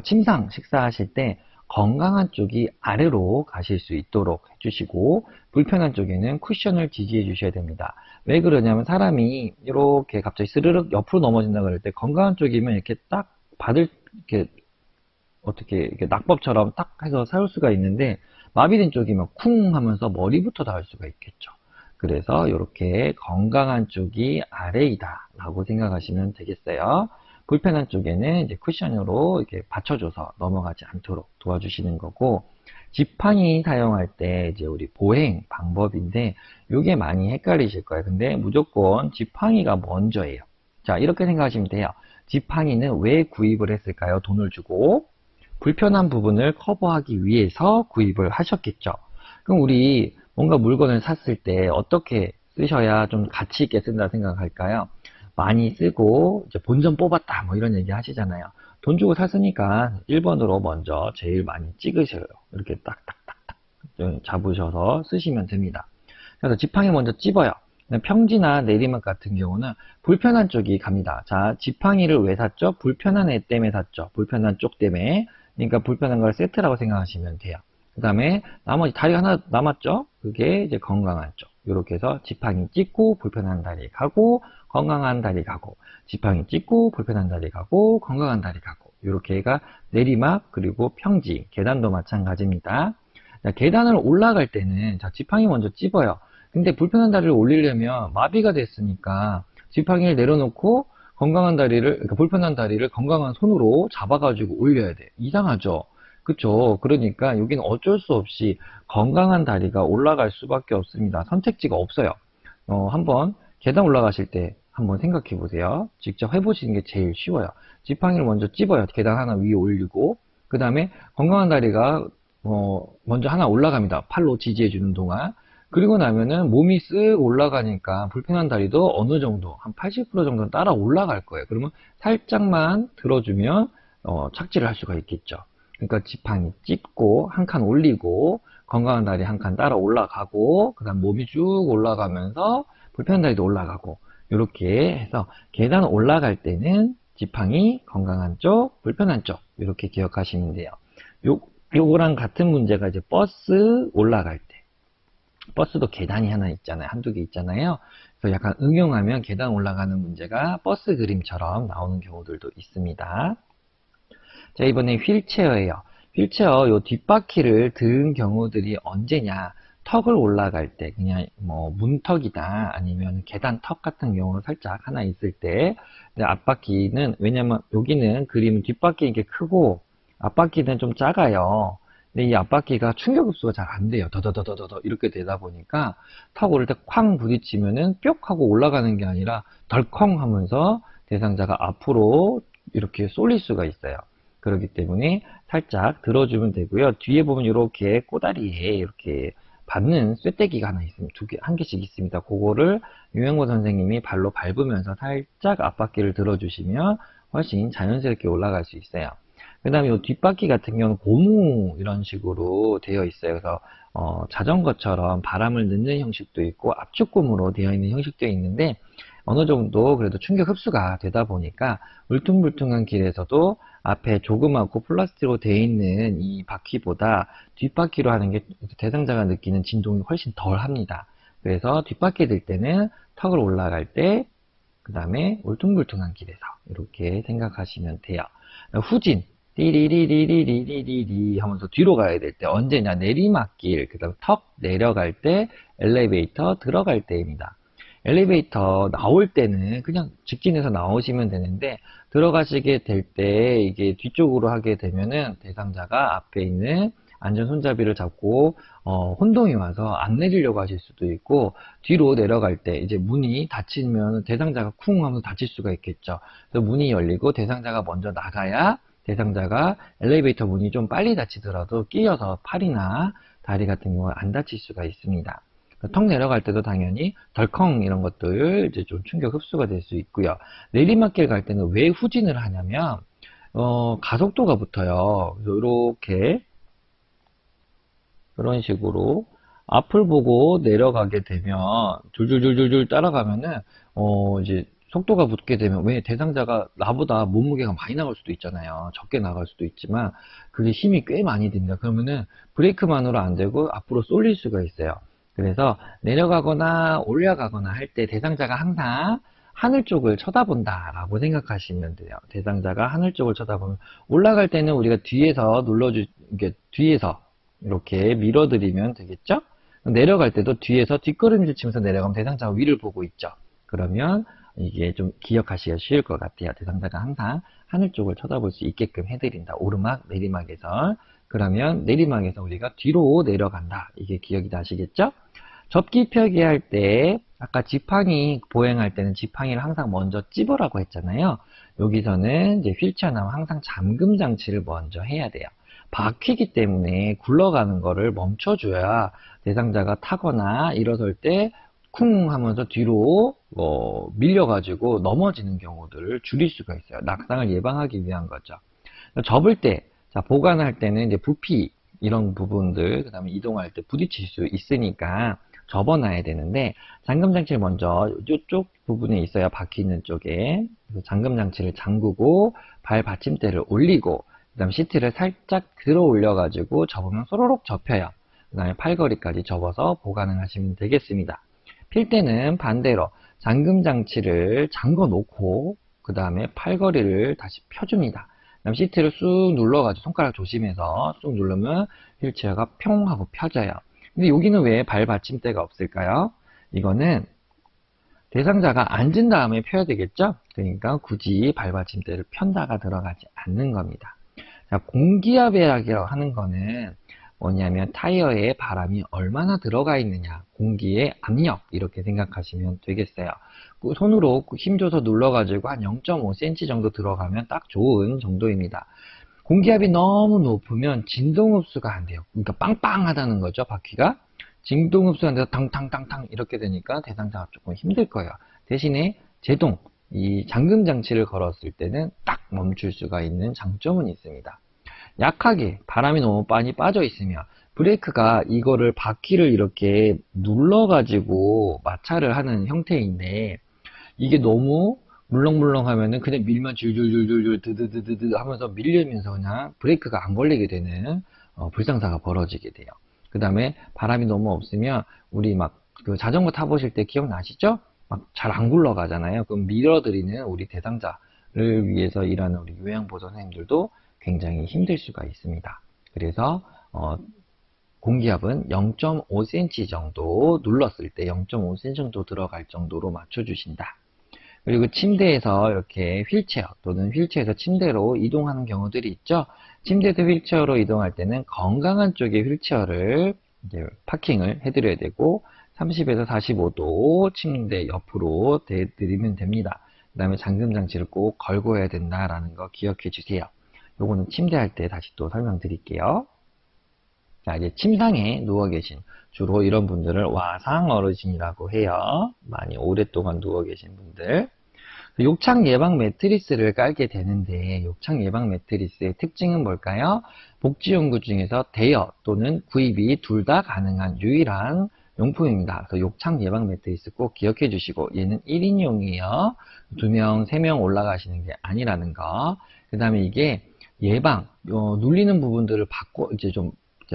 A: 침상 식사하실 때 건강한 쪽이 아래로 가실 수 있도록 해주시고 불편한 쪽에는 쿠션을 지지해 주셔야 됩니다. 왜 그러냐면 사람이 이렇게 갑자기 스르륵 옆으로 넘어진다 그럴 때 건강한 쪽이면 이렇게 딱 이렇게 어떻게 이렇게 낙법처럼 딱 해서 세울 수가 있는데 마비된 쪽이면 쿵 하면서 머리부터 닿을 수가 있겠죠. 그래서 이렇게 건강한 쪽이 아래이다 라고 생각하시면 되겠어요. 불편한 쪽에는 이제 쿠션으로 이렇게 받쳐줘서 넘어가지 않도록 도와주시는 거고, 지팡이 사용할 때 이제 우리 보행 방법인데 이게 많이 헷갈리실 거예요. 근데 무조건 지팡이가 먼저예요. 자, 이렇게 생각하시면 돼요. 지팡이는 왜 구입을 했을까요? 돈을 주고 불편한 부분을 커버하기 위해서 구입을 하셨겠죠. 그럼 우리 뭔가 물건을 샀을 때 어떻게 쓰셔야 좀 가치 있게 쓴다 생각할까요? 많이 쓰고 이제 본전 뽑았다 뭐 이런 얘기 하시잖아요. 돈 주고 샀으니까 1번으로 먼저 제일 많이 찍으셔요. 이렇게 딱딱딱딱 잡으셔서 쓰시면 됩니다. 그래서 지팡이 먼저 찝어요. 평지나 내리막 같은 경우는 불편한 쪽이 갑니다. 자, 지팡이를 왜 샀죠? 불편한 애 때문에 샀죠. 불편한 쪽 때문에. 그러니까 불편한 걸 세트라고 생각하시면 돼요. 그 다음에 나머지 다리 하나 남았죠? 그게 이제 건강한 쪽. 이렇게 해서 지팡이 찍고 불편한 다리 가고 건강한 다리 가고 지팡이 찍고 불편한 다리 가고 건강한 다리 가고 이렇게가 내리막 그리고 평지, 계단도 마찬가지입니다. 자, 계단을 올라갈 때는 자, 지팡이 먼저 찝어요. 근데 불편한 다리를 올리려면 마비가 됐으니까 지팡이를 내려놓고 건강한 다리를, 그러니까 불편한 다리를 건강한 손으로 잡아가지고 올려야 돼. 이상하죠? 그쵸? 그러니까 여기는 어쩔 수 없이 건강한 다리가 올라갈 수밖에 없습니다. 선택지가 없어요. 한번 계단 올라가실 때 한번 생각해 보세요. 직접 해보시는 게 제일 쉬워요. 지팡이를 먼저 찝어요. 계단 하나 위에 올리고, 그 다음에 건강한 다리가 먼저 하나 올라갑니다. 팔로 지지해 주는 동안. 그리고 나면은 몸이 쓱 올라가니까 불편한 다리도 어느 정도 한 80% 정도는 따라 올라갈 거예요. 그러면 살짝만 들어주면 착지를 할 수가 있겠죠. 그러니까 지팡이 찝고 한 칸 올리고 건강한 다리 한 칸 따라 올라가고 그 다음 몸이 쭉 올라가면서 불편한 다리도 올라가고 이렇게 해서 계단 올라갈 때는 지팡이 건강한 쪽, 불편한 쪽 이렇게 기억하시면 돼요. 요거랑 같은 문제가 이제 버스 올라갈 때. 버스도 계단이 하나 있잖아요. 한두 개 있잖아요. 그래서 약간 응용하면 계단 올라가는 문제가 버스 그림처럼 나오는 경우들도 있습니다. 자, 이번에 휠체어예요. 휠체어 요 뒷바퀴를 든 경우들이 언제냐? 턱을 올라갈 때, 그냥 뭐 문턱이다, 아니면 계단 턱 같은 경우는 살짝 하나 있을 때, 근데 앞바퀴는, 왜냐면 여기는 그림은 뒷바퀴 이게 크고, 앞바퀴는 좀 작아요. 근데 이 앞바퀴가 충격 흡수가 잘 안 돼요. 더더더더더 이렇게 되다 보니까 턱 오를 때 쾅 부딪히면은 뿅 하고 올라가는 게 아니라 덜컹 하면서 대상자가 앞으로 이렇게 쏠릴 수가 있어요. 그렇기 때문에 살짝 들어주면 되고요. 뒤에 보면 이렇게 꼬다리에 이렇게 받는 쇠대기가 하나 있습니다. 한 개씩 있습니다. 그거를 요양보 선생님이 발로 밟으면서 살짝 앞바퀴를 들어주시면 훨씬 자연스럽게 올라갈 수 있어요. 그 다음에 이 뒷바퀴 같은 경우는 고무 이런 식으로 되어 있어요. 그래서 자전거처럼 바람을 넣는 형식도 있고 압축고무로 되어 있는 형식도 있는데 어느 정도 그래도 충격 흡수가 되다 보니까 울퉁불퉁한 길에서도 앞에 조그맣고 플라스틱으로 되어 있는 이 바퀴보다 뒷바퀴로 하는 게 대상자가 느끼는 진동이 훨씬 덜 합니다. 그래서 뒷바퀴 들 때는 턱을 올라갈 때, 그 다음에 울퉁불퉁한 길에서 이렇게 생각하시면 돼요. 후진, 띠리리리리리리리 하면서 뒤로 가야 될 때 언제냐? 내리막길, 그 다음 턱 내려갈 때, 엘리베이터 들어갈 때입니다. 엘리베이터 나올 때는 그냥 직진해서 나오시면 되는데 들어가시게 될 때 이게 뒤쪽으로 하게 되면은 대상자가 앞에 있는 안전 손잡이를 잡고 혼동이 와서 안 내리려고 하실 수도 있고 뒤로 내려갈 때 이제 문이 닫히면 대상자가 쿵 하면서 다칠 수가 있겠죠. 그래서 문이 열리고 대상자가 먼저 나가야 대상자가 엘리베이터 문이 좀 빨리 닫히더라도 끼어서 팔이나 다리 같은 경우는 안 다칠 수가 있습니다. 턱 내려갈 때도 당연히 덜컹 이런 것들 이제 좀 충격 흡수가 될 수 있고요. 내리막길 갈 때는 왜 후진을 하냐면 가속도가 붙어요. 그래서 이렇게 그런 식으로 앞을 보고 내려가게 되면 줄줄줄줄줄 따라가면은 이제 속도가 붙게 되면 왜 대상자가 나보다 몸무게가 많이 나갈 수도 있잖아요. 적게 나갈 수도 있지만 그게 힘이 꽤 많이 듭니다. 그러면은 브레이크만으로 안 되고 앞으로 쏠릴 수가 있어요. 그래서 내려가거나 올라가거나 할 때 대상자가 항상 하늘 쪽을 쳐다본다 라고 생각하시면 돼요. 대상자가 하늘 쪽을 쳐다보면 올라갈 때는 우리가 뒤에서 뒤에서 이렇게 밀어드리면 되겠죠? 내려갈 때도 뒤에서 뒷걸음질 치면서 내려가면 대상자가 위를 보고 있죠. 그러면 이게 좀 기억하시기가 쉬울 것 같아요. 대상자가 항상 하늘 쪽을 쳐다볼 수 있게끔 해드린다. 오르막, 내리막에서. 그러면 내리막에서 우리가 뒤로 내려간다. 이게 기억이 나시겠죠? 접기 펴기 할 때 아까 지팡이 보행할 때는 지팡이를 항상 먼저 찝으라고 했잖아요. 여기서는 이제 휠체어 나면 항상 잠금 장치를 먼저 해야 돼요. 바퀴기 때문에 굴러가는 거를 멈춰줘야 대상자가 타거나 일어설 때 쿵 하면서 뒤로 밀려가지고 넘어지는 경우들을 줄일 수가 있어요. 낙상을 예방하기 위한 거죠. 접을 때, 자, 보관할 때는 이제 부피 이런 부분들, 그 다음에 이동할 때 부딪힐 수 있으니까 접어놔야 되는데 잠금 장치를 먼저 이쪽 부분에 있어야 바퀴 있는 쪽에 잠금 장치를 잠그고 발 받침대를 올리고 그 다음 시트를 살짝 들어 올려 가지고 접으면 소로록 접혀요. 그 다음에 팔걸이까지 접어서 보관을 하시면 되겠습니다. 필 때는 반대로 잠금 장치를 잠궈 놓고 그 다음에 팔걸이를 다시 펴줍니다. 그다음 시트를 쑥 눌러가지고 손가락 조심해서 쑥 누르면 휠체어가 평 하고 펴져요. 근데 여기는 왜 발 받침대가 없을까요? 이거는 대상자가 앉은 다음에 펴야 되겠죠? 그러니까 굳이 발 받침대를 편다가 들어가지 않는 겁니다. 자, 공기압이라고 하는 거는 뭐냐면 타이어에 바람이 얼마나 들어가 있느냐, 공기의 압력 이렇게 생각하시면 되겠어요. 그 손으로 힘줘서 눌러가지고 한 0.5cm 정도 들어가면 딱 좋은 정도입니다. 공기압이 너무 높으면 진동흡수가 안 돼요. 그러니까 빵빵하다는 거죠, 바퀴가. 진동흡수가 안 돼서 탕탕탕탕 이렇게 되니까 대상자가 조금 힘들 거예요. 대신에 제동, 이 잠금 장치를 걸었을 때는 딱 멈출 수가 있는 장점은 있습니다. 약하게 바람이 너무 많이 빠져 있으면 브레이크가 이거를 바퀴를 이렇게 눌러가지고 마찰을 하는 형태인데 이게 너무 물렁물렁 하면은 그냥 밀면 줄줄줄줄줄 드드드드드 하면서 밀리면서 그냥 브레이크가 안 걸리게 되는 불상사가 벌어지게 돼요. 그 다음에 바람이 너무 없으면 우리 막 그 자전거 타보실 때 기억나시죠? 막 잘 안 굴러가잖아요. 그럼 밀어드리는 우리 대상자를 위해서 일하는 우리 요양보호 선생님들도 굉장히 힘들 수가 있습니다. 그래서 공기압은 0.5cm 정도 눌렀을 때 0.5cm 정도 들어갈 정도로 맞춰주신다. 그리고 침대에서 이렇게 휠체어 또는 휠체어에서 침대로 이동하는 경우들이 있죠. 침대에서 휠체어로 이동할 때는 건강한 쪽에 휠체어를 이제 파킹을 해드려야 되고 30에서 45도 침대 옆으로 대드리면 됩니다. 그 다음에 잠금 장치를 꼭 걸고 해야 된다라는 거 기억해 주세요. 요거는 침대 할 때 다시 또 설명드릴게요. 자, 이제 침상에 누워 계신, 주로 이런 분들을 와상 어르신이라고 해요. 많이 오랫동안 누워 계신 분들. 욕창 예방 매트리스를 깔게 되는데, 욕창 예방 매트리스의 특징은 뭘까요? 복지용구 중에서 대여 또는 구입이 둘 다 가능한 유일한 용품입니다. 그래서 욕창 예방 매트리스 꼭 기억해 주시고, 얘는 1인용이에요. 2명, 3명 올라가시는 게 아니라는 거. 그 다음에 이게 예방, 눌리는 부분들을 이제 좀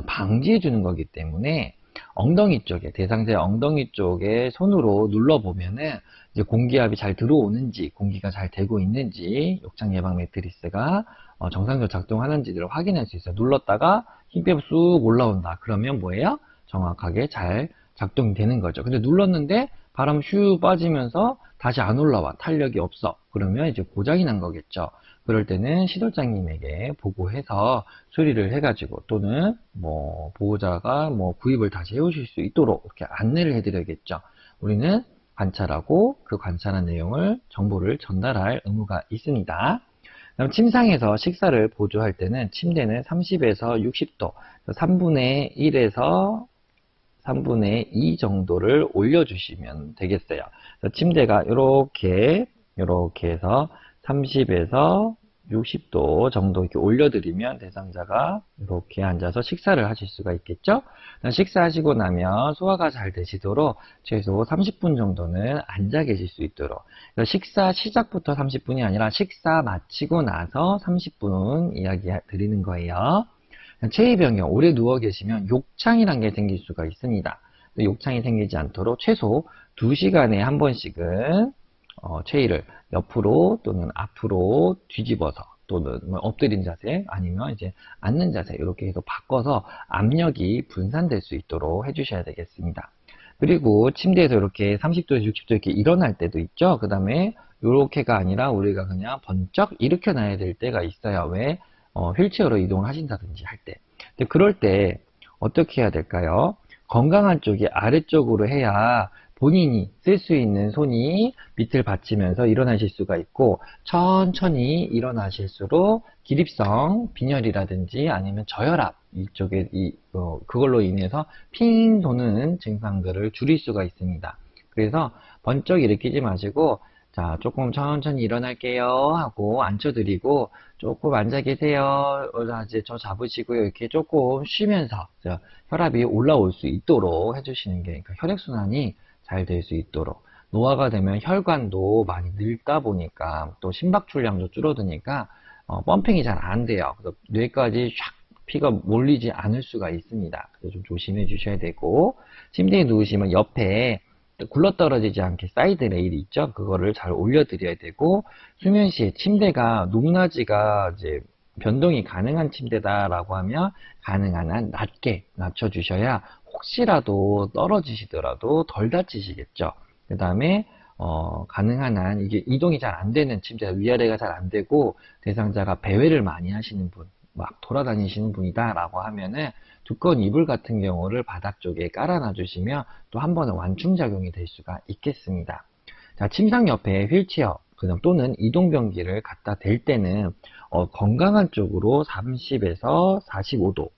A: 방지해 주는 거기 때문에 엉덩이 쪽에, 대상자의 엉덩이 쪽에 손으로 눌러보면은 이제 공기압이 잘 들어오는지, 공기가 잘 되고 있는지, 욕창 예방 매트리스가 정상적으로 작동하는지를 확인할 수 있어요. 눌렀다가 힘빼면 쑥 올라온다. 그러면 뭐예요? 정확하게 잘 작동이 되는 거죠. 근데 눌렀는데 바람 슉 빠지면서 다시 안 올라와. 탄력이 없어. 그러면 이제 고장이 난 거겠죠. 그럴 때는 시설장님에게 보고해서 수리를 해가지고 또는 뭐 보호자가 뭐 구입을 다시 해오실 수 있도록 이렇게 안내를 해드려야겠죠. 우리는 관찰하고 그 관찰한 내용을 정보를 전달할 의무가 있습니다. 그럼 침상에서 식사를 보조할 때는 침대는 30에서 60도, 3분의 1에서 3분의 2 정도를 올려주시면 되겠어요. 침대가 이렇게 해서 30에서 60도 정도 이렇게 올려드리면 대상자가 이렇게 앉아서 식사를 하실 수가 있겠죠. 식사하시고 나면 소화가 잘 되시도록 최소 30분 정도는 앉아 계실 수 있도록, 식사 시작부터 30분이 아니라 식사 마치고 나서 30분 이야기 드리는 거예요. 체위 변경, 오래 누워 계시면 욕창이란 게 생길 수가 있습니다. 욕창이 생기지 않도록 최소 2시간에 한 번씩은 체위를 옆으로 또는 앞으로 뒤집어서 또는 엎드린 자세 아니면 이제 앉는 자세 이렇게 해서 바꿔서 압력이 분산될 수 있도록 해주셔야 되겠습니다. 그리고 침대에서 이렇게 30도에서 60도 이렇게 일어날 때도 있죠. 그 다음에 이렇게가 아니라 우리가 그냥 번쩍 일으켜 놔야 될 때가 있어요. 왜? 휠체어로 이동을 하신다든지 할 때. 근데 그럴 때 어떻게 해야 될까요? 건강한 쪽이 아래쪽으로 해야 본인이 쓸 수 있는 손이 밑을 받치면서 일어나실 수가 있고, 천천히 일어나실수록 기립성 빈혈이라든지 아니면 저혈압 이쪽에 그걸로 인해서 핑 도는 증상들을 줄일 수가 있습니다. 그래서 번쩍 일으키지 마시고, 자, 조금 천천히 일어날게요 하고 앉혀드리고, 조금 앉아 계세요. 이제 저 잡으시고요. 이렇게 조금 쉬면서 혈압이 올라올 수 있도록 해주시는 게, 그러니까 혈액순환이 잘 될 수 있도록. 노화가 되면 혈관도 많이 늙다 보니까 또 심박출량도 줄어드니까 펌핑이 잘 안 돼요. 그래서 뇌까지 샥 피가 몰리지 않을 수가 있습니다. 그래서 좀 조심해 주셔야 되고, 침대에 누우시면 옆에 굴러떨어지지 않게 사이드 레일이 있죠. 그거를 잘 올려드려야 되고, 수면 시에 침대가 높낮이가 이제 변동이 가능한 침대다라고 하면 가능한 한 낮게 낮춰주셔야 혹시라도 떨어지시더라도 덜 다치시겠죠. 그 다음에 가능한 한 이게 이동이 잘 안 되는 침대, 위아래가 잘 안 되고 대상자가 배회를 많이 하시는 분, 막 돌아다니시는 분이다라고 하면은 두꺼운 이불 같은 경우를 바닥 쪽에 깔아놔 주시면 또 한 번은 완충작용이 될 수가 있겠습니다. 자, 침상 옆에 휠체어 또는 이동변기를 갖다 댈 때는 건강한 쪽으로 30에서 45도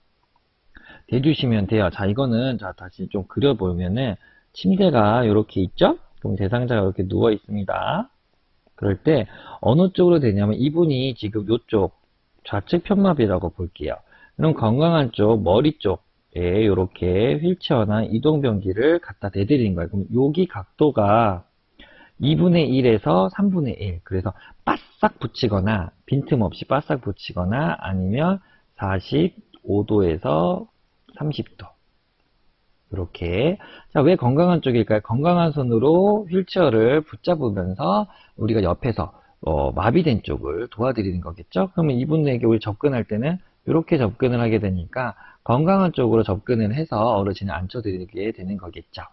A: 대주시면 돼요. 자, 이거는 자 다시 좀 그려보면은 침대가 이렇게 있죠? 그럼 대상자가 이렇게 누워 있습니다. 그럴 때 어느 쪽으로 되냐면 이분이 지금 이쪽 좌측 편마비라고 볼게요. 그럼 건강한 쪽 머리 쪽에 이렇게 휠체어나 이동변기를 갖다 대드리는 거예요. 그럼 여기 각도가 2분의 1에서 3분의 1. 그래서 바싹 붙이거나 빈틈없이 바싹 붙이거나 아니면 45도에서 30도. 이렇게. 자, 왜 건강한 쪽일까요? 건강한 손으로 휠체어를 붙잡으면서 우리가 옆에서 마비된 쪽을 도와드리는 거겠죠? 그러면 이분에게 우리 접근할 때는 이렇게 접근을 하게 되니까 건강한 쪽으로 접근을 해서 어르신을 앉혀드리게 되는 거겠죠.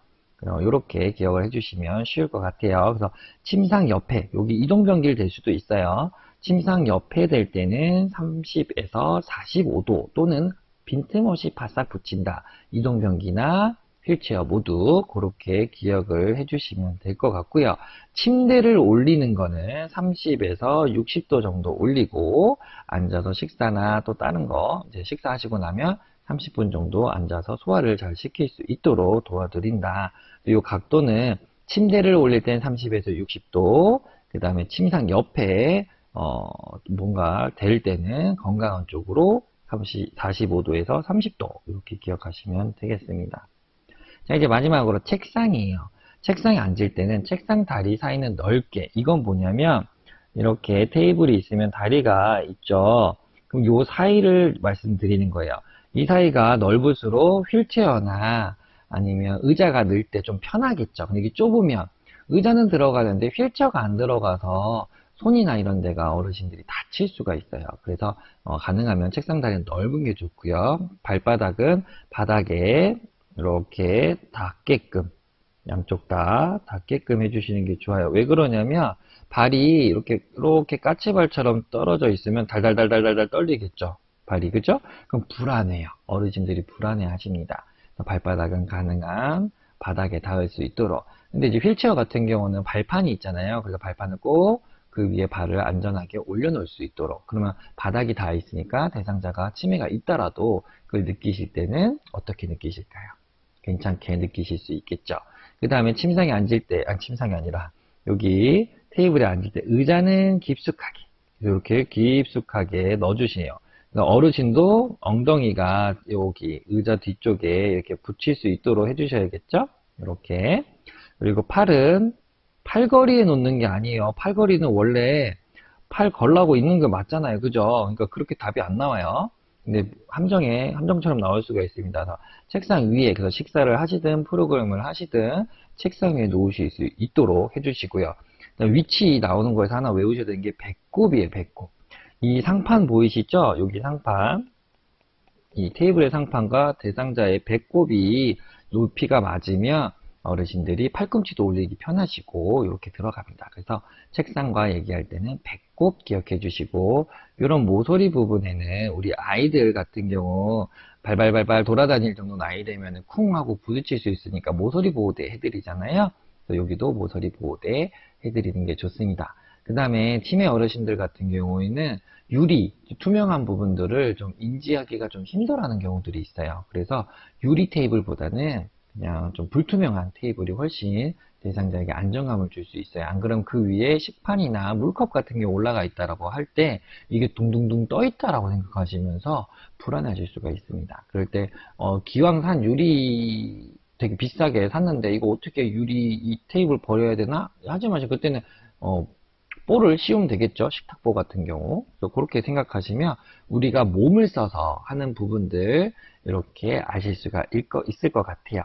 A: 이렇게 기억을 해주시면 쉬울 것 같아요. 그래서 침상 옆에, 여기 이동변기를 댈 수도 있어요. 침상 옆에 댈 때는 30에서 45도 또는 빈틈없이 바싹 붙인다. 이동변기나 휠체어 모두 그렇게 기억을 해주시면 될 것 같고요. 침대를 올리는 거는 30에서 60도 정도 올리고 앉아서 식사나 또 다른 거 이제 식사하시고 나면 30분 정도 앉아서 소화를 잘 시킬 수 있도록 도와드린다. 이 각도는 침대를 올릴 때는 30에서 60도, 그 다음에 침상 옆에 뭔가 댈 때는 건강한 쪽으로 45도에서 30도 이렇게 기억하시면 되겠습니다. 자, 이제 마지막으로 책상이에요. 책상에 앉을 때는 책상 다리 사이는 넓게, 이건 뭐냐면 이렇게 테이블이 있으면 다리가 있죠. 그럼 요 사이를 말씀드리는 거예요. 이 사이가 넓을수록 휠체어나 아니면 의자가 넣을 때 좀 편하겠죠. 근데 이게 좁으면 의자는 들어가는데 휠체어가 안 들어가서 손이나 이런 데가 어르신들이 다칠 수가 있어요. 그래서 가능하면 책상 다리는 넓은 게 좋고요. 발바닥은 바닥에 이렇게 닿게끔 양쪽 다 닿게끔 해주시는 게 좋아요. 왜 그러냐면 발이 이렇게 까치발처럼 떨어져 있으면 달달달달달달 떨리겠죠. 발이 그죠? 그럼 불안해요. 어르신들이 불안해 하십니다. 발바닥은 가능한 바닥에 닿을 수 있도록. 근데 이제 휠체어 같은 경우는 발판이 있잖아요. 그래서 발판을 꼭 그 위에 발을 안전하게 올려놓을 수 있도록. 그러면 바닥이 닿아 있으니까 대상자가 치매가 있더라도 그걸 느끼실 때는 어떻게 느끼실까요? 괜찮게 느끼실 수 있겠죠. 그 다음에 침상에 앉을 때, 침상이 아니라 여기 테이블에 앉을 때 의자는 깊숙하게 이렇게 깊숙하게 넣어주시네요. 그러니까 어르신도 엉덩이가 여기 의자 뒤쪽에 이렇게 붙일 수 있도록 해주셔야겠죠. 이렇게. 그리고 팔은 팔걸이에 놓는 게 아니에요. 팔걸이는 원래 팔 걸라고 있는 거 맞잖아요. 그죠? 그러니까 그렇게 답이 안 나와요. 근데 함정처럼 나올 수가 있습니다. 그래서 책상 위에, 그래서 식사를 하시든 프로그램을 하시든 책상 위에 놓으실 수 있도록 해주시고요. 위치 나오는 거에서 하나 외우셔야 되는 게 배꼽이에요, 배꼽. 이 상판 보이시죠? 여기 상판. 이 테이블의 상판과 대상자의 배꼽이 높이가 맞으면 어르신들이 팔꿈치도 올리기 편하시고 이렇게 들어갑니다. 그래서 책상과 얘기할 때는 배꼽 기억해 주시고 이런 모서리 부분에는 우리 아이들 같은 경우 발발발발 돌아다닐 정도 나이 되면 쿵 하고 부딪힐 수 있으니까 모서리 보호대 해드리잖아요. 그래서 여기도 모서리 보호대 해드리는 게 좋습니다. 그 다음에 치매 어르신들 같은 경우에는 유리, 투명한 부분들을 좀 인지하기가 좀 힘들어하는 경우들이 있어요. 그래서 유리 테이블보다는 그냥 좀 불투명한 테이블이 훨씬 대상자에게 안정감을 줄 수 있어요. 안 그러면 그 위에 식판이나 물컵 같은 게 올라가 있다라고 할 때 이게 둥둥둥 떠 있다라고 생각하시면서 불안해하실 수가 있습니다. 그럴 때 기왕 산 유리 되게 비싸게 샀는데 이거 어떻게 유리 이 테이블 버려야 되나? 하지 마시고 그때는 볼을 씌우면 되겠죠. 식탁보 같은 경우. 그래서 그렇게 생각하시면 우리가 몸을 써서 하는 부분들 이렇게 아실 수가 있을 것 같아요.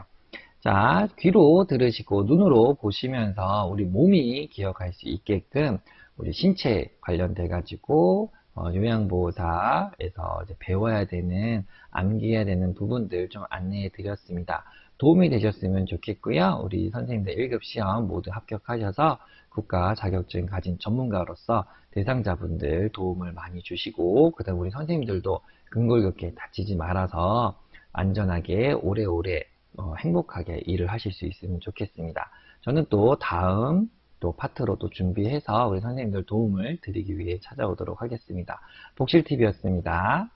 A: 자, 귀로 들으시고 눈으로 보시면서 우리 몸이 기억할 수 있게끔 우리 신체 관련돼 가지고 요양보호사에서 이제 배워야 되는, 암기해야 되는 부분들 좀 안내해 드렸습니다. 도움이 되셨으면 좋겠고요. 우리 선생님들 1급 시험 모두 합격하셔서 국가 자격증 가진 전문가로서 대상자분들 도움을 많이 주시고, 그 다음 우리 선생님들도 근골격계 다치지 말아서 안전하게 오래오래 행복하게 일을 하실 수 있으면 좋겠습니다. 저는 또 다음 또 파트로 또 준비해서 우리 선생님들 도움을 드리기 위해 찾아오도록 하겠습니다. 복실TV였습니다.